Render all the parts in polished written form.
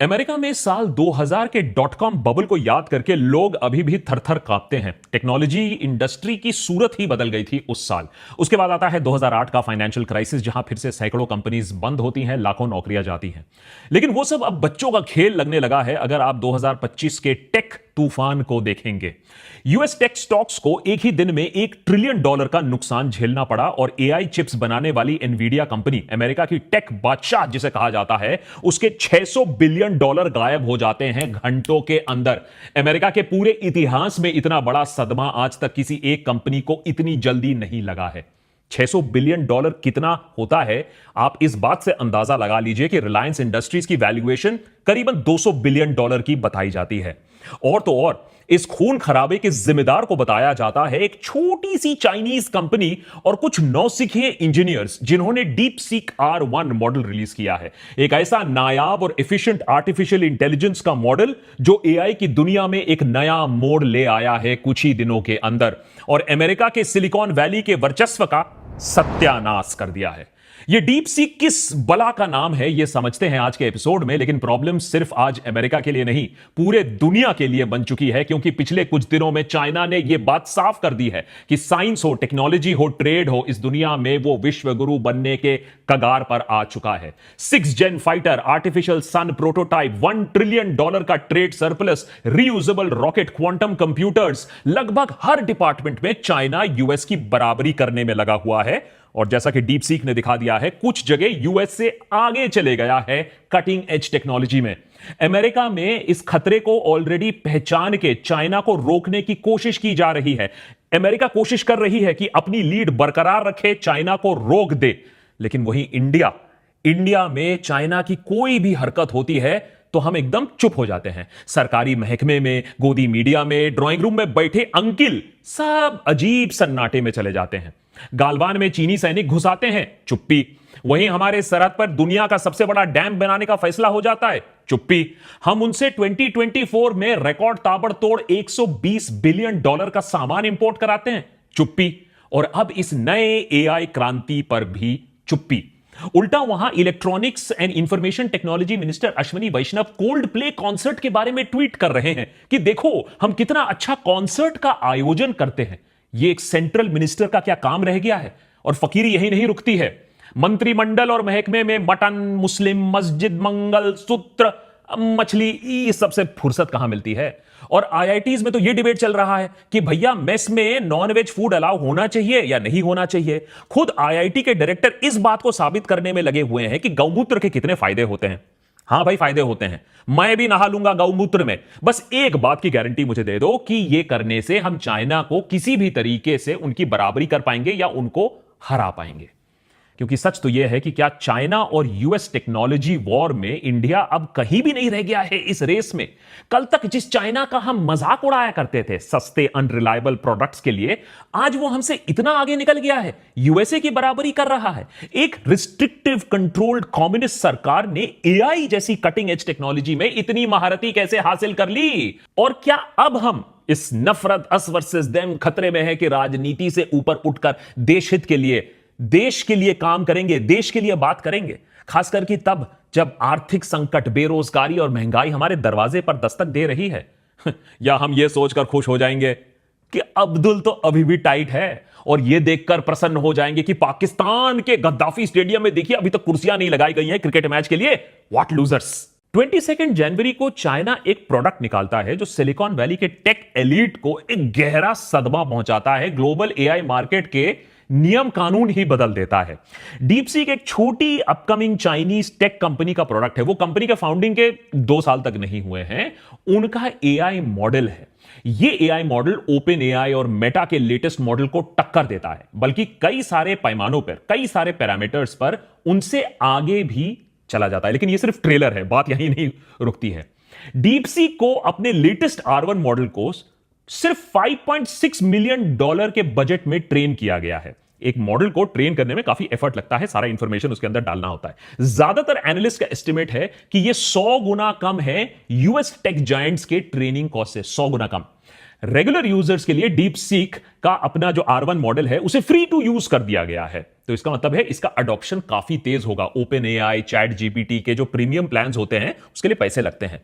America में साल 2000 के डॉट कॉम बबल को याद करके लोग अभी भी थर-थर कांपते हैं। टेक्नोलॉजी इंडस्ट्री की सूरत ही बदल गई थी उस साल। उसके बाद आता है 2008 का फाइनेंशियल क्राइसिस, जहां फिर से सैकड़ों कंपनीज बंद होती हैं, लाखों नौकरियां जाती हैं। लेकिन वो सब अब बच्चों का खेल लगने लगा है अगर आप 2025 के टेक तूफान को देखेंगे। यूएस टेक स्टॉक्स को एक ही दिन में $1 ट्रिलियन का नुकसान झेलना पड़ा और एआई चिप्स बनाने वाली एनवीडिया कंपनी, अमेरिका की टेक बादशाह जिसे कहा जाता है, उसके $600 बिलियन गायब हो जाते हैं घंटों के अंदर। अमेरिका के पूरे इतिहास में इतना बड़ा सदमा आज तक किसी एक कंपनी को इतनी जल्दी नहीं लगा है। $600 बिलियन कितना होता है, आप इस बात से अंदाजा लगा लीजिए कि रिलायंस इंडस्ट्रीज की वैल्यूएशन करीबन $200 बिलियन की बताई जाती है। और तो और इस खून खराबे के जिम्मेदार को बताया जाता है एक छोटी सी चाइनीज कंपनी और कुछ नौसिखिए इंजीनियर्स, जिन्होंने deep seek R1 model release किया है। एक ऐसा नायाब और एफिशिएंट आर्टिफिशियल इंटेलिजेंस का मॉडल जो एआई की दुनिया में एक नया मोड़ ले आया है कुछ ही दिनों के अंदर, और अमेरिका के सिलिकॉन वैली के वर्चस्व का सत्यानाश कर दिया है। ये डीप सीक किस बला का नाम है, ये समझते हैं आज के एपिसोड में। लेकिन प्रॉब्लम सिर्फ आज अमेरिका के लिए नहीं, पूरे दुनिया के लिए बन चुकी है, क्योंकि पिछले कुछ दिनों में चाइना ने यह बात साफ कर दी है कि साइंस हो, टेक्नोलॉजी हो, ट्रेड हो, इस दुनिया में वो विश्व गुरु बनने के कगार पर आ चुका है। 6th gen fighter, artificial sun prototype, $1 trillion का trade surplus, reusable rocket, quantum computers, लगभग हर डिपार्टमेंट में चाइना यूएस की बराबरी करने में लगा हुआ है। और जैसा कि डीप सीक ने दिखा दिया है, कुछ जगह यूएस से आगे चले गया है कटिंग एज टेक्नोलॉजी में। अमेरिका में इस खतरे को ऑलरेडी पहचान के चाइना को रोकने की कोशिश की जा रही है। अमेरिका कोशिश कर रही है कि अपनी लीड बरकरार रखे, चाइना को रोक दे। लेकिन वहीं इंडिया में चाइना की कोई भी हरकत होती है तो हम एकदम चुप हो जाते हैं। सरकारी महकमे में, गोदी मीडिया में, ड्राइंग रूम में बैठे अंकिल सब अजीब सन्नाटे में चले जाते हैं। गालवान में चीनी सैनिक घुसाते हैं, चुप्पी। वहीं हमारे सरहद पर दुनिया का सबसे बड़ा डैम बनाने का फैसला हो जाता है, चुप्पी। हम उनसे 2024 में रिकॉर्ड ताबड़तोड़ $120 बिलियन का सामान इंपोर्ट कराते हैं, चुप्पी। और अब इस नए एआई क्रांति पर भी चुप्पी। उल्टा वहां electronics and information technology minister Ashwini Vaishnav Coldplay concert के बारे में ट्वीट कर रहे हैं कि देखो हम कितना अच्छा कॉन्सर्ट का आयोजन करते हैं। ये एक सेंट्रल मिनिस्टर का क्या काम रह गया है? और फकीरी यही नहीं रुकती है। मंत्रिमंडल और महकमे में मटन, मुस्लिम, मस्जिद, मंगल सूत्र, मछली, इस सबसे फुर्सत कहां मिलती है? और आईआईटीज में तो यह डिबेट चल रहा है कि भैया मेस में नॉन वेज फूड अलाउ होना चाहिए या नहीं होना चाहिए। खुद आईआईटी के डायरेक्टर इस बात को साबित करने में लगे हुए हैं कि गौमूत्र के कितने फायदे होते हैं। हां भाई, फायदे होते हैं। मैं भी नहा लूंगा गौमूत्र में। बस एक बात की गारंटी मुझे दे दो कि यह करने से हम चाइना को किसी भी तरीके से उनकी बराबरी कर पाएंगे या उनको हरा पाएंगे। क्योंकि सच तो यह है कि क्या चाइना और यूएस टेक्नोलॉजी वॉर में इंडिया अब कहीं भी नहीं रह गया है इस रेस में। कल तक जिस चाइना का हम मजाक उड़ाया करते थे सस्ते अनरिलायबल प्रोडक्ट्स के लिए, आज वो हमसे इतना आगे निकल गया है, यूएसए की बराबरी कर रहा है। एक रिस्ट्रिक्टिव कंट्रोल्ड कम्युनिस्ट सरकार ने एआई जैसी कटिंग एज टेक्नोलॉजी में इतनी महारती कैसे हासिल कर ली? और क्या अब हम इस नफरत, अस वर्सेस देम खतरे में है कि राजनीति से ऊपर उठकर देश हित के लिए, देश के लिए काम करेंगे, देश के लिए बात करेंगे? खासकर कि तब जब आर्थिक संकट, बेरोजगारी और महंगाई हमारे दरवाजे पर दस्तक दे रही है। या हम यह सोचकर खुश हो जाएंगे कि अब्दुल तो अभी भी टाइट है, और यह देखकर प्रसन्न हो जाएंगे कि पाकिस्तान के गद्दाफी स्टेडियम में देखिए अभी तक कुर्सियां नहीं लगाई गई हैं क्रिकेट मैच के लिए। What losers. 22 जनवरी को चाइना एक प्रोडक्ट निकालता है जो सिलिकॉन वैली के टेक एलीट को एक गहरा सदमा पहुंचाता है। ग्लोबल एआई मार्केट के नियम कानून ही बदल देता है। डीपसीक एक छोटी अपकमिंग चाइनीज टेक कंपनी का प्रोडक्ट है। वो कंपनी के फाउंडिंग के 2 साल तक नहीं हुए हैं। उनका एआई मॉडल है। ये एआई मॉडल ओपन एआई और मेटा के लेटेस्ट मॉडल को टक्कर देता है, बल्कि कई सारे पैमानों पर, कई सारे पैरामीटर्स पर उनसे आगे भी चला जाता है। लेकिन ये सिर्फ ट्रेलर है, बात यहीं नहीं रुकती है। डीपसीक को अपने लेटेस्ट R1 मॉडल को सिर्फ $5.6 मिलियन के बजट में ट्रेन किया गया है। एक मॉडल को ट्रेन करने में काफी एफर्ट लगता है, सारा इंफॉर्मेशन उसके अंदर डालना होता है। ज्यादातर एनालिस्ट का एस्टिमेट है कि यह 100 गुना कम है यूएस टेक जायंट्स के ट्रेनिंग कॉस्ट से, 100 गुना कम। रेगुलर यूजर्स के लिए डीप सीक का अपना जो R1 मॉडल है उसे फ्री टू यूज कर दिया गया है। तो इसका मतलब है इसका अडॉप्शन काफी तेज होगा। ओपन एआई, चैट जीपीटी के जो प्रीमियम प्लान्स होते हैं उसके लिए पैसे लगते हैं।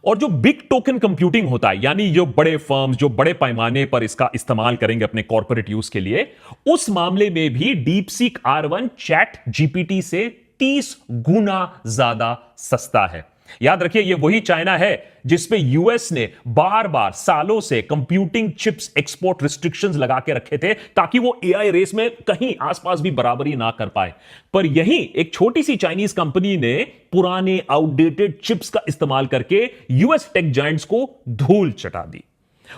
और जो बिग टोकन कंप्यूटिंग होता है, यानी जो बड़े फर्म्स जो बड़े पैमाने पर इसका इस्तेमाल करेंगे अपने कॉर्पोरेट यूज के लिए, उस मामले में भी deep seek R1 chat GPT से 30 गुना ज्यादा सस्ता है। याद रखिए, ये वही चाइना है जिस पे यूएस ने बार बार सालों से कंप्यूटिंग चिप्स एक्सपोर्ट रिस्ट्रिक्शंस लगा के रखे थे ताकि वो एआई रेस में कहीं आसपास भी बराबरी ना कर पाए। पर यही एक छोटी सी चाइनीज कंपनी ने पुराने आउटडेटेड चिप्स का इस्तेमाल करके यूएस टेक जायंट्स को धूल चटा दी।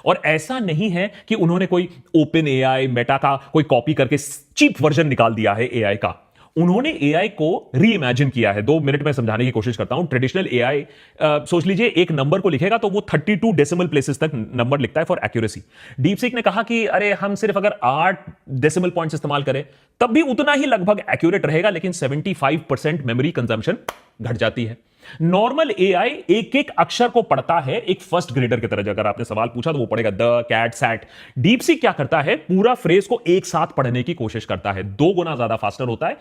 और ऐसा नहीं है कि उन्होंने कोई ओपन एआई, मेटा का कोई कॉपी करके चीप वर्जन निकाल दिया है एआई का। उन्होंने एआई को री इमेजिन किया है। 2 मिनट में समझाने की कोशिश करता हूं। ट्रेडिशनल एआई सोच लीजिए एक नंबर को लिखेगा तो वो 32 डेसिमल प्लेसेस तक नंबर लिखता है फॉर एक्यूरेसी। डीपसीक ने कहा कि अरे हम सिर्फ अगर 8 डेसिमल पॉइंट्स इस्तेमाल करें तब भी उतना ही लगभग एक्यूरेट रहेगा, लेकिन 75% मेमोरी कंजम्पशन घट जाती है। नॉर्मल एआई एक एक अक्षर को पढ़ता है एक फर्स्ट ग्रेडर की तरह। अगर आपने सवाल पूछा तो वो पढ़ेगा द, कैट, सैट। डीपसीक क्या करता है, पूरा फ्रेज को एक साथ पढ़ने की कोशिश करता है। 2 गुना ज्यादा फास्टर होता है।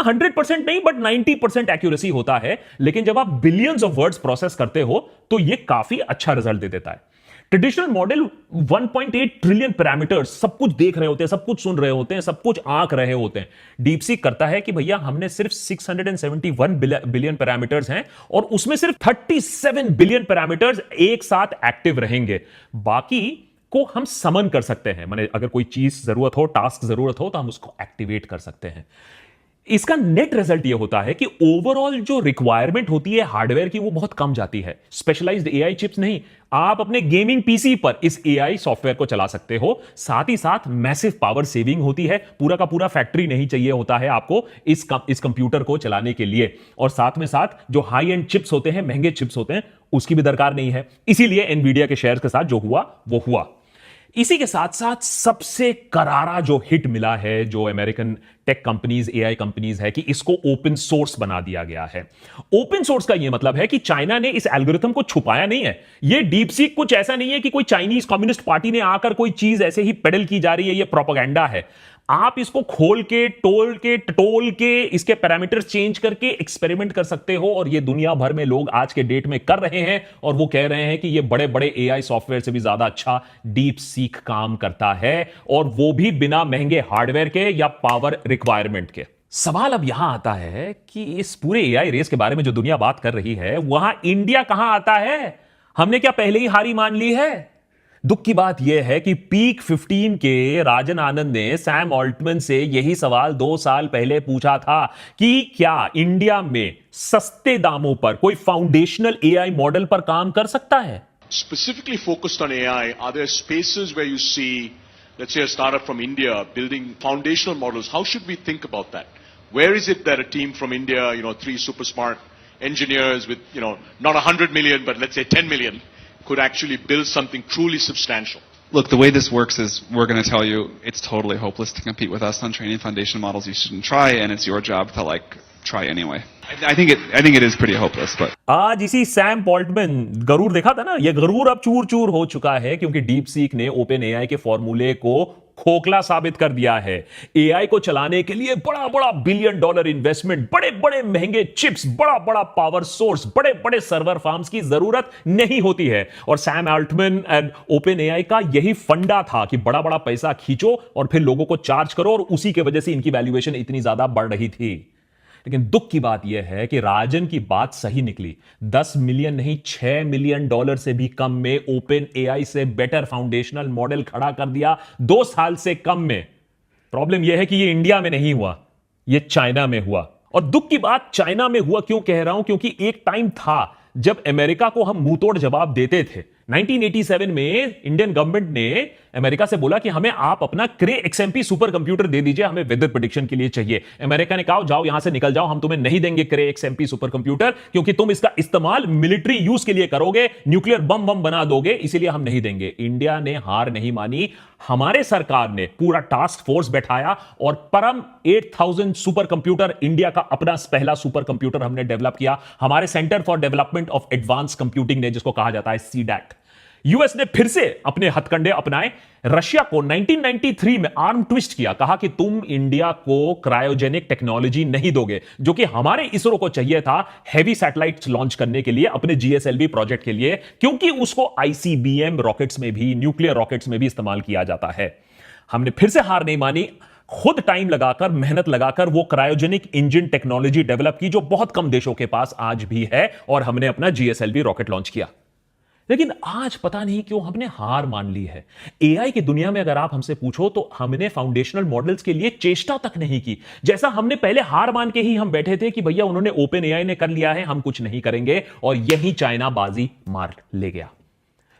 100% नहीं बट 90% एक्यूरेसी होता है। लेकिन जब आप बिलियंस ऑफ वर्ड्स प्रोसेस करते हो तो यह काफी अच्छा रिजल्ट दे देता है। ट्रेडिशनल मॉडल 1.8 ट्रिलियन पैरामीटर्स सब कुछ देख रहे होते हैं, सब कुछ सुन रहे होते हैं, सब कुछ आंक रहे होते हैं। डीपसीक करता है कि भैया हमने सिर्फ 671 बिलियन पैरामीटर्स हैं और उसमें सिर्फ 37 बिलियन पैरामीटर्स एक साथ एक्टिव रहेंगे। बाकी को हम समन कर सकते हैं, माने अगर कोई चीज जरूरत हो, टास्क जरूरत हो तो हम उसको एक्टिवेट कर सकते हैं। इसका नेट रिजल्ट यह होता है कि ओवरऑल जो रिक्वायरमेंट होती है हार्डवेयर की वो बहुत कम जाती है। स्पेशलाइज्ड एआई चिप्स नहीं, आप अपने गेमिंग पीसी पर इस एआई सॉफ्टवेयर को चला सकते हो। साथ ही साथ मैसिव पावर सेविंग होती है। पूरा का पूरा फैक्ट्री नहीं चाहिए होता है आपको इस कंप्यूटर को चलाने के लिए। और साथ में साथ जो हाई एंड चिप्स होते हैं, महंगे चिप्स होते हैं, उसकी भी दरकार नहीं है। इसीलिए एनवीडिया के शेयर के साथ जो हुआ वो हुआ। इसी के साथ साथ सबसे करारा जो हिट मिला है जो American tech companies, AI companies है, कि इसको ओपन सोर्स बना दिया गया है। ओपन सोर्स का यह मतलब है कि चाइना ने इस एल्गोरिथम को छुपाया नहीं है। यह डीपसीक कुछ ऐसा नहीं है कि कोई चाइनीज कम्युनिस्ट पार्टी ने आकर कोई चीज ऐसे ही पेडल की जा रही है, यह प्रोपेगेंडा है। आप इसको खोल के, टटोल के इसके पैरामीटर चेंज करके एक्सपेरिमेंट कर सकते हो। और ये दुनिया भर में लोग आज के डेट में कर रहे हैं और वो कह रहे हैं कि ये बड़े बड़े एआई सॉफ्टवेयर से भी ज्यादा अच्छा डीपसीक काम करता है, और वो भी बिना महंगे हार्डवेयर के या पावर रिक्वायरमेंट के। सवाल अब यहां आता है कि इस पूरे एआई रेस के बारे में जो दुनिया बात कर रही है, वहां इंडिया कहां आता है? हमने क्या पहले ही हारी मान ली है? दुख की बात यह है कि पीक 15 के राजन आनंद ने सैम ऑल्टमैन से यही सवाल 2 साल पहले पूछा था कि क्या इंडिया में सस्ते दामों पर कोई फाउंडेशनल एआई मॉडल पर काम कर सकता है। Specifically focused on AI, are there spaces where you see, let's say, a startup from India building foundational models? How should we think about that? Where is it that a team from India, 3 super smart engineers with, not 100 million, but let's say 10 million, could actually build something truly substantial? Look, the way this works is we're going to tell you it's totally hopeless to compete with us on training foundation models. You shouldn't try, and it's your job to try anyway. I think it is pretty hopeless, but आज इसी Sam Altman, गरूर देखा था ना, ये गरूर अब चूर चूर हो चुका है क्योंकि डीपसीक ने ओपन एआई के फॉर्मूले को खोखला साबित कर दिया है। एआई को चलाने के लिए बड़ा बड़ा $billion इन्वेस्टमेंट, बड़े बड़े महंगे चिप्स, बड़ा बड़ा पावर सोर्स, बड़े बड़े सर्वर फार्म्स की जरूरत नहीं होती है। और Sam Altman and open AI का यही फंडा था कि बड़ा बड़ा पैसा खींचो और फिर लोगों को चार्ज करो, और उसी की वजह से इनकी वैल्यूएशन इतनी ज्यादा बढ़ रही थी। लेकिन दुख की बात यह है कि राजन की बात सही निकली। 10 मिलियन नहीं, $6 मिलियन से भी कम में ओपन एआई से बेटर फाउंडेशनल मॉडल खड़ा कर दिया 2 साल से कम में। प्रॉब्लम यह है कि यह इंडिया में नहीं हुआ, यह चाइना में हुआ। और दुख की बात चाइना में हुआ क्यों कह रहा हूं, क्योंकि एक टाइम था जब अमेरिका को हम मुंहतोड़ जवाब देते थे। 1987 में इंडियन गवर्नमेंट ने अमेरिका से बोला कि हमें आप अपना क्रे XMP सुपर कंप्यूटर दे दीजिए, हमें वेदर प्रेडिक्शन के लिए चाहिए। अमेरिका ने कहा जाओ यहां से निकल जाओ, हम तुम्हें नहीं देंगे क्रे XMP सुपर कंप्यूटर, क्योंकि तुम इसका इस्तेमाल मिलिट्री यूज के लिए करोगे, न्यूक्लियर बम बना दोगे, इसीलिए हम नहीं देंगे। इंडिया ने हार नहीं मानी। हमारे सरकार ने पूरा टास्क फोर्स बैठाया और परम 8000 सुपर कंप्यूटर, इंडिया का अपना पहला सुपर कंप्यूटर हमने डेवलप किया। हमारे centre for development of advance computing ने, जिसको कहा जाता है CDAC, यूएस ने फिर से अपने हथकंडे अपनाए, रशिया को 1993 में आर्म ट्विस्ट किया, कहा कि तुम इंडिया को क्रायोजेनिक टेक्नोलॉजी नहीं दोगे, जो कि हमारे इसरो को चाहिए था हैवी सैटेलाइट्स लॉन्च करने के लिए, अपने जीएसएलवी प्रोजेक्ट के लिए, क्योंकि उसको आईसीबीएम रॉकेट्स में भी, न्यूक्लियर रॉकेट्स में भी इस्तेमाल किया जाता है। हमने फिर से हार नहीं मानी, खुद टाइम लगाकर, मेहनत लगाकर वो क्रायोजेनिक इंजन टेक्नोलॉजी डेवलप की जो बहुत कम देशों के पास आज भी है, और हमने अपना जीएसएलवी रॉकेट लॉन्च किया। लेकिन आज पता नहीं क्यों हमने हार मान ली है। एआई की दुनिया में अगर आप हमसे पूछो तो हमने फाउंडेशनल मॉडल्स के लिए चेष्टा तक नहीं की। जैसा हमने पहले हार मान के ही हम बैठे थे कि भैया उन्होंने ओपन एआई ने कर लिया है, हम कुछ नहीं करेंगे, और यही चाइना बाजी मार ले गया।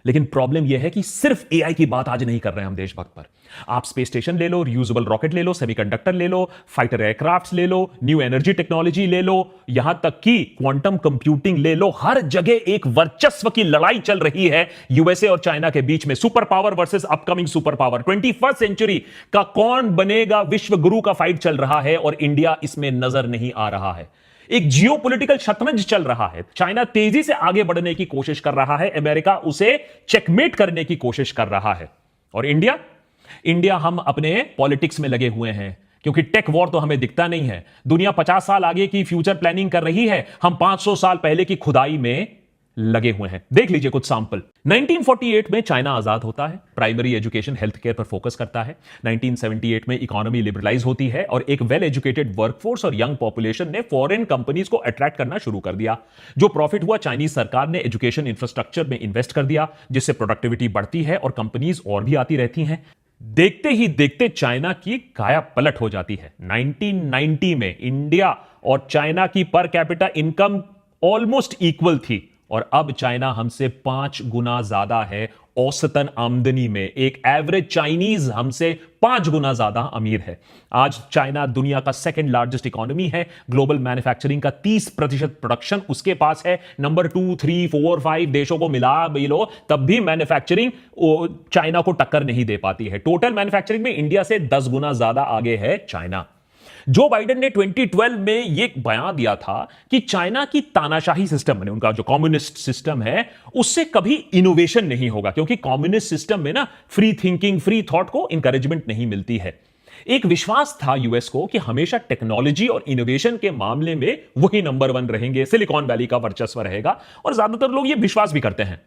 लेकिन प्रॉब्लम यह है कि सिर्फ एआई की बात आज नहीं कर रहे हैं हम देशभक्त पर। आप स्पेस स्टेशन ले लो, रियूजेबल रॉकेट ले लो, सेमीकंडक्टर ले लो, फाइटर एयरक्राफ्ट ले लो, न्यू एनर्जी टेक्नोलॉजी ले लो, यहां तक कि क्वांटम कंप्यूटिंग ले लो। हर जगह एक वर्चस्व की लड़ाई चल रही है यूएसए और चाइना के बीच में। Super power versus upcoming super power, 21st century का कौन बनेगा विश्व गुरु का फाइट चल रहा है, और इंडिया इसमें नजर नहीं आ रहा है। एक जियोपॉलिटिकल शतरंज चल रहा है। चाइना तेजी से आगे बढ़ने की कोशिश कर रहा है, अमेरिका उसे चेकमेट करने की कोशिश कर रहा है, और इंडिया हम अपने पॉलिटिक्स में लगे हुए हैं, क्योंकि टेक वॉर तो हमें दिखता नहीं है। दुनिया 50 साल आगे की फ्यूचर प्लानिंग कर रही है, हम 500 साल पहले की खुदाई में लगे हुए हैं। देख लीजिए कुछ सैंपल। 1948 में चाइना आजाद होता है, प्राइमरी एजुकेशन हेल्थ केयर पर फोकस करता है। 1978 में इकोनॉमी लिबरलाइज होती है, और एक वेल एजुकेटेड वर्कफोर्स और यंग पॉपुलेशन ने फॉरेन कंपनीज को अट्रैक्ट करना शुरू कर दिया। जो प्रॉफिट हुआ, चाइनीज सरकार ने एजुकेशन इंफ्रास्ट्रक्चर में इन्वेस्ट कर दिया, जिससे प्रोडक्टिविटी बढ़ती है और कंपनीज और भी आती रहती हैं। देखते ही देखते चाइना की काया पलट हो जाती है। 1990 में इंडिया और चाइना की per capita income almost equal थी, और अब चाइना हमसे 5 गुना ज्यादा है औसतन आमदनी में। एक एवरेज चाइनीज हमसे 5 गुना ज्यादा अमीर है। आज चाइना दुनिया का सेकंड लार्जेस्ट इकोनॉमी है। ग्लोबल मैन्युफैक्चरिंग का 30% प्रोडक्शन उसके पास है। नंबर 2, 3, 4, 5 देशों को मिला भी लो, तब भी मैन्युफैक्चरिंग चाइना को टक्कर नहीं दे पाती है। टोटल मैन्युफैक्चरिंग में इंडिया से 10 गुना ज्यादा आगे है चाइना। जो बाइडेन ने 2012 में यह बयान दिया था कि चाइना की तानाशाही सिस्टम में, उनका जो कम्युनिस्ट सिस्टम है, उससे कभी इनोवेशन नहीं होगा, क्योंकि कम्युनिस्ट सिस्टम में ना फ्री थिंकिंग, फ्री थॉट को इंकरेजमेंट नहीं मिलती है। एक विश्वास था यूएस को कि हमेशा टेक्नोलॉजी और इनोवेशन के मामले में वही नंबर 1 रहेंगे, सिलिकॉन वैली का वर्चस्व रहेगा, और ज्यादातर लोग यह विश्वास भी करते हैं।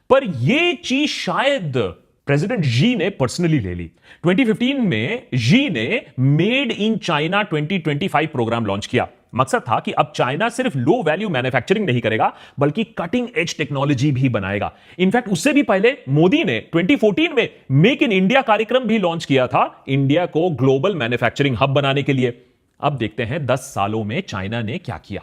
पर यह चीज शायद प्रेसिडेंट जी ने पर्सनली ले ली। 2015 में जी ने Made in China 2025 program launch किया। मकसद था कि अब चाइना सिर्फ लो वैल्यू मैन्युफैक्चरिंग नहीं करेगा, बल्कि कटिंग एज टेक्नोलॉजी भी बनाएगा। इनफैक्ट उससे भी पहले मोदी ने 2014 में मेक इन इंडिया कार्यक्रम भी लॉन्च किया था, इंडिया को ग्लोबल मैन्युफैक्चरिंग हब बनाने के लिए। अब देखते हैं 10 सालों में चाइना ने क्या किया।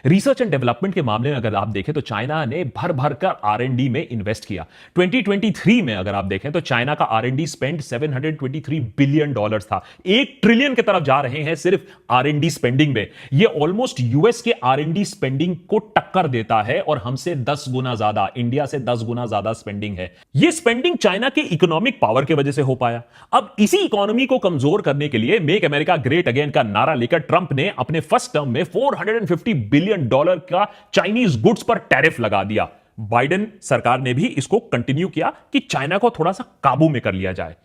रिसर्च एंड डेवलपमेंट के मामले में अगर आप देखें तो चाइना ने भर भर कर आरएनडी में इन्वेस्ट किया। 2023 में अगर आप देखें तो चाइना का आरएनडी स्पेंड $723 बिलियन था। 1 ट्रिलियन की तरफ जा रहे हैं सिर्फ आरएनडी स्पेंडिंग में। यह ऑलमोस्ट यूएस के आरएनडी स्पेंडिंग को टक्कर देता है, और हमसे 10 गुना ज्यादा, इंडिया से 10 गुना ज्यादा स्पेंडिंग है। यह स्पेंडिंग चाइना के इकोनॉमिक पावर की वजह से हो पाया। अब इसी इकोनॉमी को कमजोर करने के लिए मेक अमेरिका ग्रेट अगेन का नारा लेकर ट्रंप ने अपने फर्स्ट टर्म में $450 बिलियन का चाइनीज गुड्स पर टैरिफ लगा दिया। बाइडेन सरकार ने भी इसको कंटिन्यू किया कि चाइना को थोड़ा सा काबू में कर लिया जाए।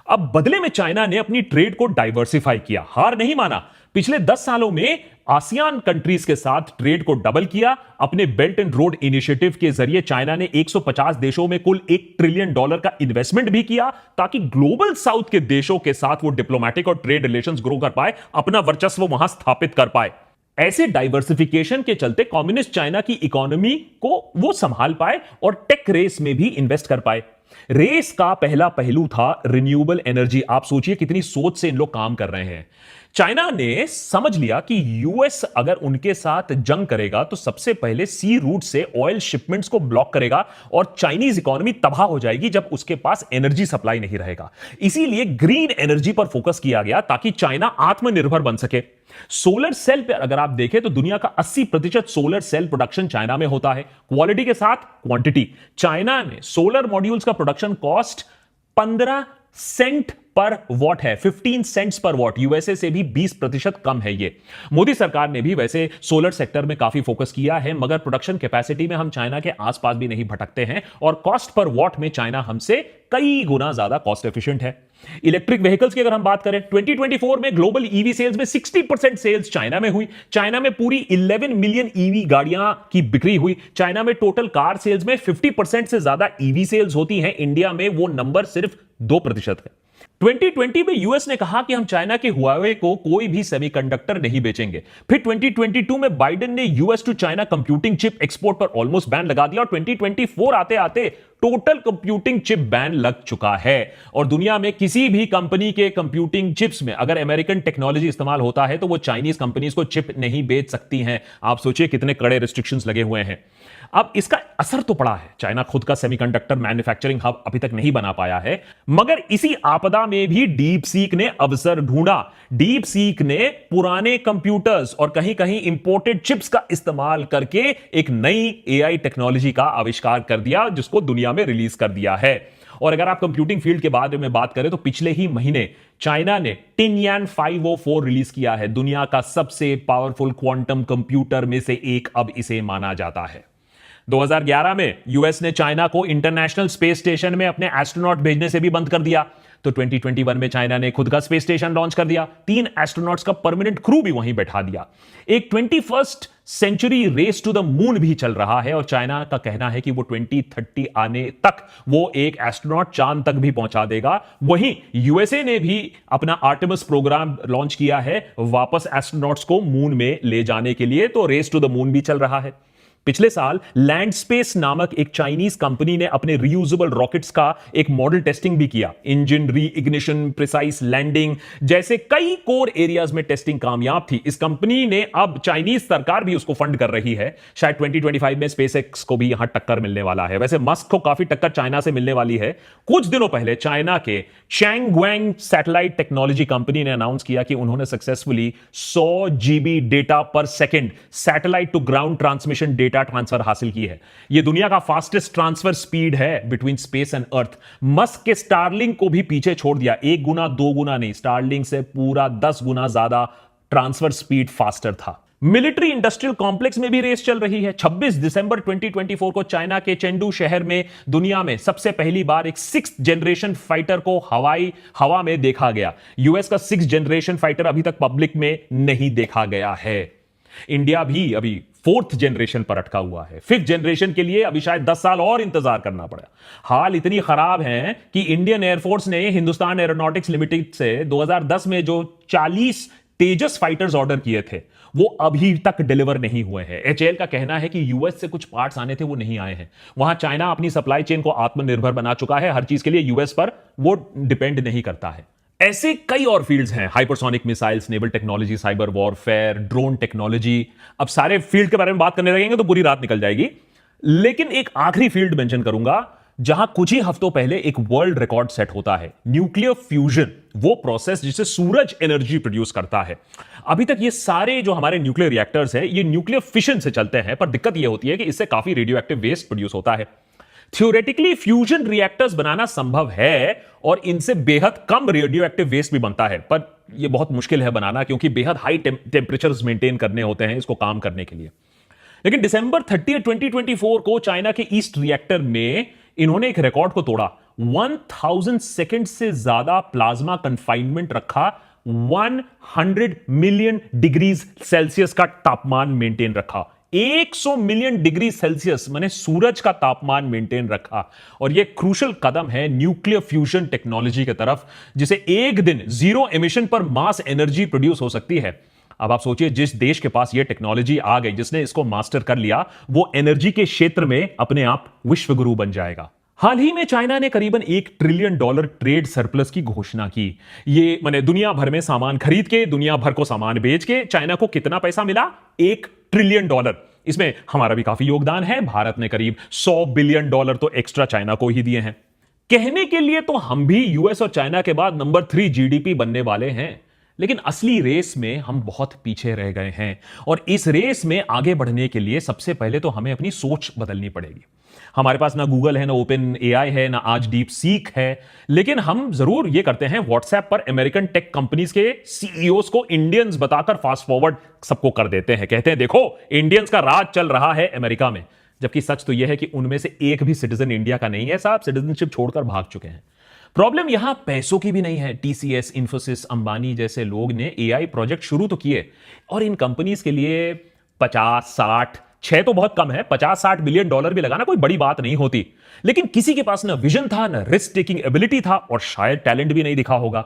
अब बदले में चाइना ने अपनी ट्रेड को डाइवर्सिफाई किया, हार नहीं माना। पिछले 10 सालों में आसियान कंट्रीज के साथ ट्रेड को डबल किया। अपने बेल्ट एंड रोड इनिशिएटिव के जरिए चाइना ने 150 देशों में कुल $1 ट्रिलियन का इन्वेस्टमेंट भी किया, ताकि ग्लोबल साउथ के देशों के साथ वो डिप्लोमेटिक और ट्रेड रिलेशंस ग्रो कर पाए, अपना वर्चस्व वहां स्थापित कर पाए। ऐसे डाइवर्सिफिकेशन के चलते कम्युनिस्ट चाइना की इकोनॉमी को वो संभाल पाए और टेक रेस में भी इन्वेस्ट कर पाए। रेस का पहला पहलू था रिन्यूएबल एनर्जी। आप सोचिए कितनी सोच से इन लोग काम कर रहे हैं। चाइना ने समझ लिया कि यूएस अगर उनके साथ जंग करेगा तो सबसे पहले सी रूट से ऑयल शिपमेंट्स को ब्लॉक करेगा, और चाइनीज इकोनॉमी तबाह हो जाएगी जब उसके पास एनर्जी सप्लाई नहीं रहेगा। इसीलिए ग्रीन एनर्जी पर फोकस किया गया, ताकि चाइना आत्मनिर्भर बन सके। सोलर सेल पर अगर आप देखें तो दुनिया का 80% सोलर सेल प्रोडक्शन चाइना में होता है। क्वालिटी के साथ क्वांटिटी। चाइना में सोलर मॉड्यूल्स का प्रोडक्शन कॉस्ट 15 सेंट पर वॉट है, 15 सेंट्स पर वॉट, यूएसए से भी 20% कम है ये। मोदी सरकार ने भी वैसे सोलर सेक्टर में काफी फोकस किया है, मगर प्रोडक्शन कैपेसिटी में हम चाइना के आसपास भी नहीं भटकते हैं और कॉस्ट पर वॉट में चाइना हमसे कई गुना ज्यादा कॉस्ट एफिशिएंट है। इलेक्ट्रिक व्हीकल्स की अगर हम बात करें, 2024 में ग्लोबल ईवी सेल्स में 60% सेल्स चाइना में हुई। चाइना में पूरी 11 मिलियन ईवी गाड़ियां की बिक्री हुई। चाइना में टोटल कार सेल्स में 50% से ज्यादा ईवी सेल्स होती हैं। इंडिया में वो नंबर सिर्फ 2% है। 2020 में यूएस ने कहा कि हम चाइना के हुआवे को कोई भी सेमीकंडक्टर नहीं बेचेंगे। फिर 2022 में बाइडेन ने US to China computing chip export पर ऑलमोस्ट बैन लगा दिया और 2024 आते आते टोटल कंप्यूटिंग चिप बैन लग चुका है। और दुनिया में किसी भी कंपनी के कंप्यूटिंग चिप्स में अगर अमेरिकन टेक्नोलॉजी इस्तेमाल होता है तो वो चाइनीज कंपनीज को चिप नहीं बेच सकती हैं। आप सोचिए कितने कड़े रिस्ट्रिक्शंस लगे हुए हैं। अब इसका असर तो पड़ा है। चाइना खुद का सेमीकंडक्टर मैन्युफैक्चरिंग हब अभी तक नहीं बना पाया है, मगर इसी आपदा में भी डीप सीक ने अवसर ढूंढा। डीप सीक ने पुराने कंप्यूटर्स और कहीं कहीं इंपोर्टेड चिप्स का इस्तेमाल करके एक नई एआई टेक्नोलॉजी का आविष्कार कर दिया, जिसको दुनिया में रिलीज कर दिया है। और अगर आप कंप्यूटिंग फील्ड के बारे में बात करें तो पिछले ही महीने चाइना ने टिनयान 504 रिलीज किया है। दुनिया का सबसे पावरफुल क्वांटम कंप्यूटर में से एक अब इसे माना जाता है। 2011 में यूएस ने चाइना को इंटरनेशनल स्पेस स्टेशन में अपने एस्ट्रोनॉट भेजने से भी बंद कर दिया। तो 2021 में चाइना ने खुद का स्पेस स्टेशन लॉन्च कर दिया। 3 एस्ट्रोनॉट्स का परमानेंट क्रू भी वहीं बैठा दिया। एक 21st century race to the moon भी चल रहा है और चाइना का कहना है कि वो 2030 आने तक वो एक एस्ट्रोनॉट चांद तक भी पहुंचा देगा। वहीं यूएसए ने भी अपना आर्टेमिस प्रोग्राम लॉन्च किया है वापस एस्ट्रोनॉट्स को मून में ले जाने के लिए। तो रेस टू द मून भी चल रहा है। पिछले साल लैंड स्पेस नामक एक चाइनीज कंपनी ने अपने रीयूजेबल रॉकेट्स का एक मॉडल टेस्टिंग भी किया। इंजन री-इग्निशन, प्रिसाइज लैंडिंग जैसे कई कोर एरियाज में टेस्टिंग कामयाब थी। इस कंपनी ने अब चाइनीज सरकार भी उसको फंड कर रही है। शायद 2025 में स्पेसएक्स को भी यहां टक्कर मिलने वाला है। वैसे मस्क को काफी टक्कर चाइना से मिलने वाली है। कुछ दिनों पहले चाइना के चैंगग्वेंग सैटेलाइट टेक्नोलॉजी कंपनी ने अनाउंस किया कि उन्होंने सक्सेसफुली 100 GB डेटा पर second satellite to ground transmission data transfer हासिल की है। यह दुनिया का फास्टेस्ट ट्रांसफर स्पीड है between space and earth. Musk के स्टारलिंक को भी पीछे छोड़ दिया। 1 गुना 2 गुना नहीं, स्टारलिंक से पूरा 10 गुना ज्यादा ट्रांसफर स्पीड फास्टर था। मिलिट्री इंडस्ट्रियल कॉम्प्लेक्स में भी रेस चल रही है। 26 दिसंबर 2024 को चाइना के चेंडू शहर में दुनिया में सबसे पहली बार एक 6th जनरेशन फाइटर को हवा में देखा गया। यूएस का 6th जनरेशन फाइटर अभी तक पब्लिक में नहीं देखा गया है। इंडिया भी अभी 4th जनरेशन पर अटका हुआ है। 5th जनरेशन के लिए अभी शायद 10 साल और इंतजार करना पड़ा। हाल इतनी खराब है कि इंडियन एयरफोर्स ने हिंदुस्तान एरोनॉटिक्स लिमिटेड से 2010 में जो 40 तेजस फाइटर्स ऑर्डर किए थे वो अभी तक डिलीवर नहीं हुए हैं। एचएएल का कहना है कि यूएस से कुछ पार्ट्स आने थे, वो नहीं आए हैं। वहां चाइना अपनी सप्लाई चेन को आत्मनिर्भर बना चुका है। हर चीज के लिए यूएस पर वो डिपेंड नहीं करता है। ऐसे कई और फील्ड्स हैं, hypersonic missiles, naval technology, cyber warfare, drone technology. अब सारे फील्ड के बारे में बात करने लगेंगे तो पूरी रात निकल जाएगी। लेकिन एक आखिरी फील्ड मेंशन करूंगा जहां कुछ ही हफ्तों पहले एक वर्ल्ड रिकॉर्ड सेट होता है, न्यूक्लियर फ्यूजन। वो प्रोसेस जिससे सूरज एनर्जी प्रोड्यूस करता है। अभी तक ये सारे जो हमारे न्यूक्लियर रिएक्टर्स हैं ये न्यूक्लियर फिशन से चलते हैं, पर दिक्कत ये होती है कि इससे काफी रेडियो एक्टिव वेस्ट प्रोड्यूस होता है। थ्योरेटिकली फ्यूजन रिएक्टर्स बनाना संभव है और इनसे बेहद कम रेडियो एक्टिव वेस्ट भी बनता है, पर यह बहुत मुश्किल है बनाना क्योंकि बेहद हाई टेम्परेचर्स मेंटेन करने होते हैं इसको काम करने के लिए। लेकिन दिसंबर 30, 2024 को चाइना के ईस्ट रिएक्टर में इन्होंने एक रिकॉर्ड को तोड़ा। 1000 सेकेंड से ज्यादा प्लाज्मा कंफाइनमेंट रखा। 100 मिलियन डिग्रीज सेल्सियस का तापमान मेंटेन रखा। 100 मिलियन डिग्री सेल्सियस माने सूरज का तापमान मेंटेन रखा। और यह क्रूशल कदम है न्यूक्लियर फ्यूजन टेक्नोलॉजी की तरफ, जिसे एक दिन जीरो एमिशन पर मास एनर्जी प्रोड्यूस हो सकती है। अब आप सोचिए, जिस देश के पास यह टेक्नोलॉजी आ गई, जिसने इसको मास्टर कर लिया, वो एनर्जी के क्षेत्र में अपने आप विश्व गुरु बन जाएगा। हाल ही में चाइना ने करीबन $1 ट्रिलियन ट्रेड सरप्लस की घोषणा की। ये माने दुनिया भर में सामान खरीद के, दुनिया भर को सामान बेच के चाइना को कितना पैसा मिला? $1 ट्रिलियन। इसमें हमारा भी काफी योगदान है। भारत ने करीब $100 बिलियन तो एक्स्ट्रा चाइना को ही दिए हैं। कहने के लिए तो हम भी यूएस और चाइना के बाद नंबर 3 जीडीपी बनने वाले हैं, लेकिन असली रेस में हम बहुत पीछे रह गए हैं। और इस रेस में आगे बढ़ने के लिए सबसे पहले तो हमें अपनी सोच बदलनी पड़ेगी। हमारे पास ना गूगल है, ना ओपन एआई है, ना आज डीप सीक है, लेकिन हम जरूर ये करते हैं, व्हाट्सएप पर अमेरिकन टेक कंपनीज के सीईओज को इंडियंस बताकर फास्ट फॉरवर्ड सबको कर देते हैं। कहते हैं देखो इंडियंस का राज चल रहा है अमेरिका में, जबकि सच तो यह है कि उनमें से एक भी सिटीजन इंडिया का नहीं है साहब, सिटीजनशिप छोड़कर भाग चुके हैं। प्रॉब्लम यहां पैसों की भी नहीं है। टीसीएस, इंफोसिस, अंबानी जैसे लोग ने एआई प्रोजेक्ट शुरू तो किए और इन कंपनीज के लिए 50-60, 6 तो बहुत कम है, $50-60 बिलियन भी लगाना कोई बड़ी बात नहीं होती, लेकिन किसी के पास ना विजन था, ना रिस्क टेकिंग एबिलिटी था और शायद टैलेंट भी नहीं दिखा होगा।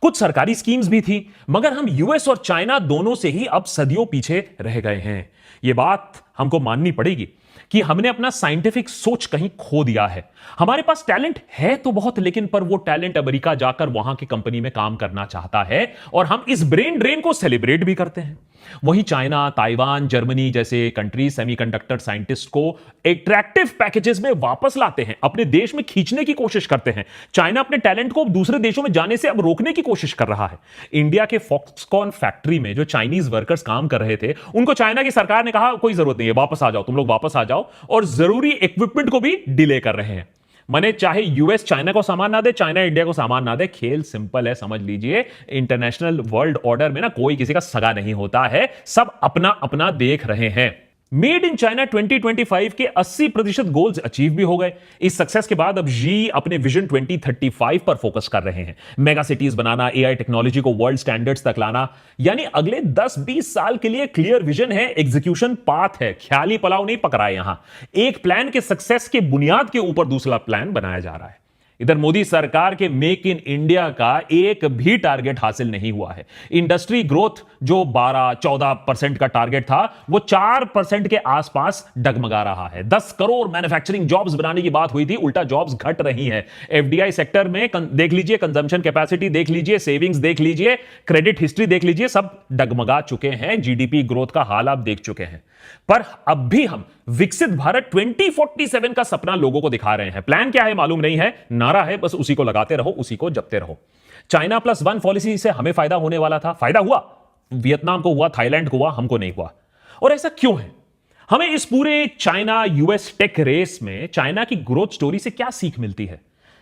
कुछ सरकारी स्कीम्स भी थी, मगर हम यूएस और चाइना दोनों से ही अब सदियों पीछे रह गए हैं। यह बात हमको माननी पड़ेगी कि हमने अपना साइंटिफिक सोच कहीं खो दिया है। हमारे पास टैलेंट है तो बहुत, लेकिन पर वो टैलेंट अमेरिका जाकर वहां की कंपनी में काम करना चाहता है और हम इस ब्रेन ड्रेन को सेलिब्रेट भी करते हैं। वहीं चाइना, ताइवान, जर्मनी जैसे कंट्री सेमीकंडक्टर साइंटिस्ट को एट्रैक्टिव पैकेजेस में वापस लाते हैं, अपने देश में खींचने की कोशिश करते हैं। चाइना अपने टैलेंट को दूसरे देशों में जाने से अब रोकने की कोशिश कर रहा है। इंडिया के फॉक्सकॉन फैक्ट्री में जो चाइनीज वर्कर्स काम कर रहे थे, उनको चाइना की सरकार ने कहा कोई जरूरत नहीं है, वापस आ जाओ, तुम लोग वापस आ जाओ, और जरूरी इक्विपमेंट को भी डिले कर रहे हैं। माने चाहे यूएस चाइना को सामान ना दे, चाइना इंडिया को सामान ना दे, खेल सिंपल है, समझ लीजिए। इंटरनेशनल वर्ल्ड ऑर्डर में ना कोई किसी का सगा नहीं होता है, सब अपना अपना देख रहे हैं। मेड इन चाइना 2025 के 80% गोल्स अचीव भी हो गए। इस सक्सेस के बाद अब जी अपने विजन 2035 पर फोकस कर रहे हैं। मेगा सिटीज बनाना, एआई टेक्नोलॉजी को वर्ल्ड स्टैंडर्ड्स तक लाना, यानी अगले 10-20 साल के लिए क्लियर विजन है, एग्जीक्यूशन पाथ है। ख्याली पलाव नहीं पक रहा है यहां। एक प्लान के सक्सेस के बुनियाद के ऊपर दूसरा प्लान बनाया जा रहा है। इधर मोदी सरकार के मेक इन इंडिया का एक भी टारगेट हासिल नहीं हुआ है। इंडस्ट्री ग्रोथ जो 12-14% का टारगेट था, वो 4% के आसपास डगमगा रहा है। 10 करोड़ मैन्युफैक्चरिंग जॉब्स बनाने की बात हुई थी, उल्टा जॉब्स घट रही हैं। एफडीआई सेक्टर में देख लीजिए, कंजम्पशन कैपेसिटी देख लीजिए, सेविंग्स देख लीजिए, क्रेडिट हिस्ट्री देख लीजिए, सब डगमगा चुके हैं। जीडीपी ग्रोथ का हाल आप देख चुके हैं। पर अब भी हम विकसित भारत 2047 का सपना लोगों को दिखा रहे हैं। प्लान क्या है मालूम नहीं है, नारा है, बस उसी को लगाते रहो, उसी को जपते रहो। चाइना प्लस वन पॉलिसी से हमें फायदा होने वाला था, फायदा हुआ, वियतनाम को हुआ, थाईलैंड को हुआ, हमको नहीं हुआ। और ऐसा क्यों है? हमें इस पूरे चाइना यूएस टेक रेस में चाइना की ग्रोथ स्टोरी से क्या सीख मिलती है?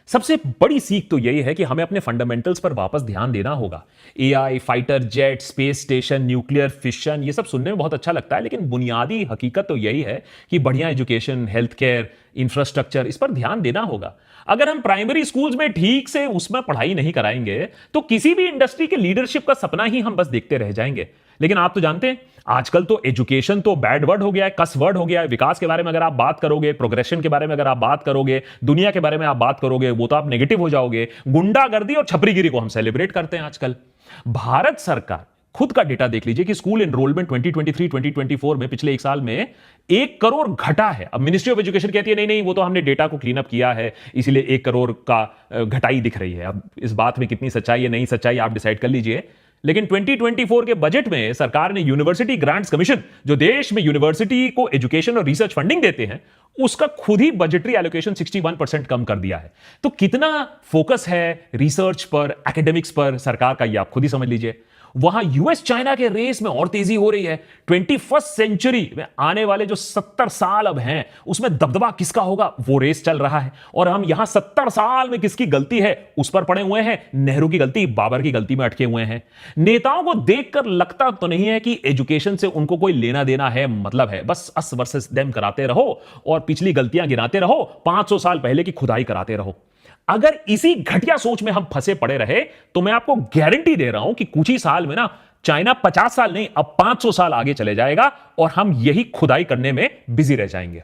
सबसे बड़ी सीख तो यही है कि हमें अपने फंडामेंटल्स पर वापस ध्यान देना होगा। AI, fighter jet, space station, nuclear fission, ये सब सुनने में बहुत अच्छा लगता है, लेकिन बुनियादी हकीकत तो यही है कि बढ़िया एजुकेशन, हेल्थ केयर, इंफ्रास्ट्रक्चर, इस पर ध्यान देना होगा। अगर हम प्राइमरी स्कूल्स में ठीक से उसमें पढ़ाई नहीं कराएंगे तो किसी भी इंडस्ट्री के लीडरशिप का सपना ही हम बस देखते रह जाएंगे। लेकिन आप तो जानते हैं आजकल तो एजुकेशन तो बैड वर्ड हो गया है, कस वर्ड हो गया है। विकास के बारे में अगर आप बात करोगे, प्रोग्रेशन के बारे में अगर आप बात करोगे, दुनिया के बारे में आप बात करोगे, वो तो आप नेगेटिव हो जाओगे। गुंडागर्दी और छपरीगिरी को हम सेलिब्रेट करते हैं आजकल। भारत सरकार खुद का डेटा देख लीजिए कि स्कूल एनरोलमेंट 2023-2024 में पिछले एक साल में 1 करोड़ घटा है। अब मिनिस्ट्री ऑफ एजुकेशन कहती है नहीं नहीं, वो तो हमने डेटा को क्लीन अप किया है, इसीलिए 1 करोड़ का घटाई दिख रही है। अब इस बात में कितनी सच्चाई है, नहीं सच्चाई, आप डिसाइड कर लीजिए। लेकिन 2024 के बजट में सरकार ने यूनिवर्सिटी ग्रांट्स कमीशन, जो देश में यूनिवर्सिटी को एजुकेशन और रिसर्च फंडिंग देते हैं, उसका खुद ही बजटरी एलोकेशन 61% कम कर दिया है। तो कितना फोकस है रिसर्च पर, एकेडमिक्स पर सरकार का, ये आप खुद ही समझ लीजिए। वहां यूएस चाइना के रेस में और तेजी हो रही है। 21st सेंचुरी में आने वाले जो 70 साल अब हैं, उसमें दबदबा किसका होगा, वो रेस चल रहा है। और हम यहां 70 साल में किसकी गलती है उस पर पड़े हुए हैं। नेहरू की गलती, बाबर की गलती में अटके हुए हैं। नेताओं को देखकर लगता तो नहीं है कि एजुकेशन से उनको कोई लेना देना है, मतलब है बस अस वर्सेस देम कराते रहो और पिछली गलतियां गिनाते रहो, 500 साल पहले की खुदाई कराते रहो। अगर इसी घटिया सोच में हम फंसे पड़े रहे तो मैं आपको गारंटी दे रहा हूं कि कुछ ही साल में ना चाइना 50 साल नहीं, अब 500 साल आगे चले जाएगा और हम यही खुदाई करने में बिजी रह जाएंगे।